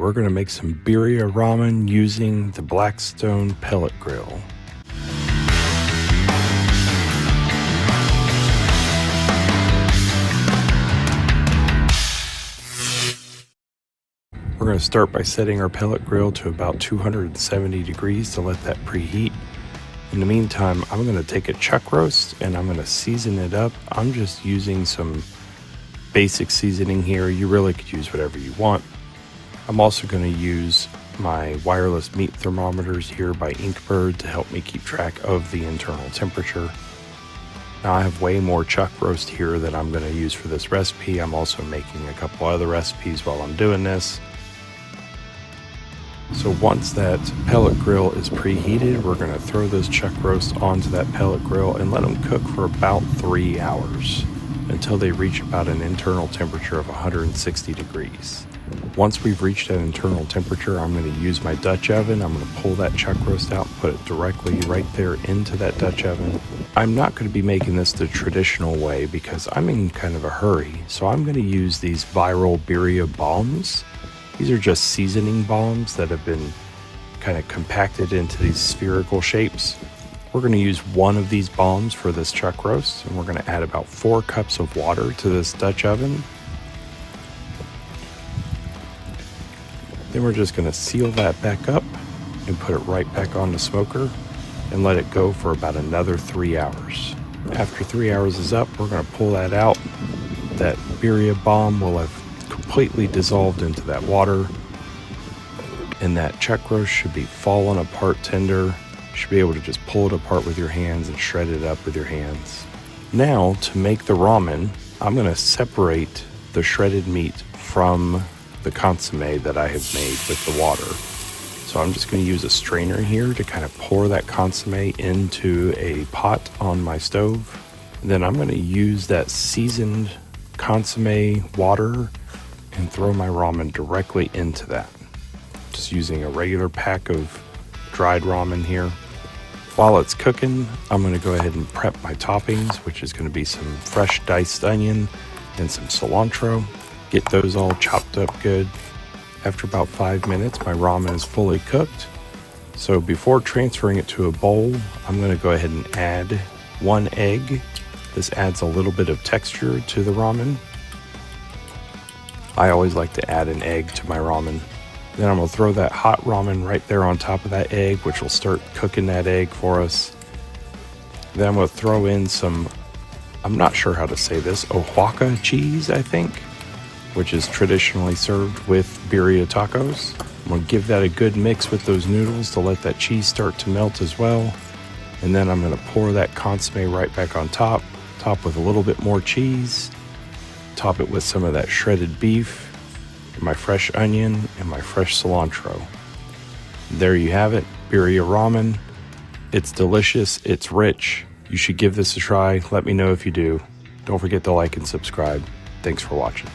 we're going to make some birria ramen using the Blackstone Pellet grill. We're going to start by setting our pellet grill to about 270 degrees to let that preheat. In the meantime, I'm going to take a chuck roast and I'm going to season it up. I'm just using some basic seasoning here. You really could use whatever you want. I'm also going to use my wireless meat thermometers here by Inkbird to help me keep track of the internal temperature. Now I have way more chuck roast here that I'm going to use for this recipe. I'm also making a couple other recipes while I'm doing this. So once that pellet grill is preheated, we're going to throw those chuck roasts onto that pellet grill and let them cook for about 3 hours until they reach about an internal temperature of 160 degrees. Once we've reached that internal temperature, I'm going to use my Dutch oven. I'm going to pull that chuck roast out and put it directly right there into that Dutch oven. I'm not going to be making this the traditional way because I'm in kind of a hurry. So I'm going to use these viral birria bombs. These are just seasoning bombs that have been kind of compacted into these spherical shapes. We're going to use one of these bombs for this chuck roast, and we're going to add about 4 cups of water to this Dutch oven. Then we're just going to seal that back up and put it right back on the smoker and let it go for about another 3 hours. After 3 hours is up, we're going to pull that out. That birria bomb will have completely dissolved into that water, and that chuck roast should be fallen apart tender. You should be able to just pull it apart with your hands and shred it up with your hands. Now to make the ramen, I'm going to separate the shredded meat from the consommé that I have made with the water. So I'm just going to use a strainer here to kind of pour that consommé into a pot on my stove. And then I'm going to use that seasoned consommé water and throw my ramen directly into that. Just using a regular pack of dried ramen here. While it's cooking, I'm going to go ahead and prep my toppings, which is going to be some fresh diced onion and some cilantro. Get those all chopped up good. After about 5 minutes, my ramen is fully cooked. So before transferring it to a bowl, I'm going to go ahead and add 1 egg. This adds a little bit of texture to the ramen. I always like to add an egg to my ramen. Then I'm going to throw that hot ramen right there on top of that egg, which will start cooking that egg for us. Then I'm going to throw in some, I'm not sure how to say this, Oaxaca cheese, I think, which is traditionally served with birria tacos. I'm going to give that a good mix with those noodles to let that cheese start to melt as well. And then I'm going to pour that consommé right back on top with a little bit more cheese. Top it with some of that shredded beef, and my fresh onion, and my fresh cilantro. There you have it, birria ramen. It's delicious, it's rich. You should give this a try. Let me know if you do. Don't forget to like and subscribe. Thanks for watching.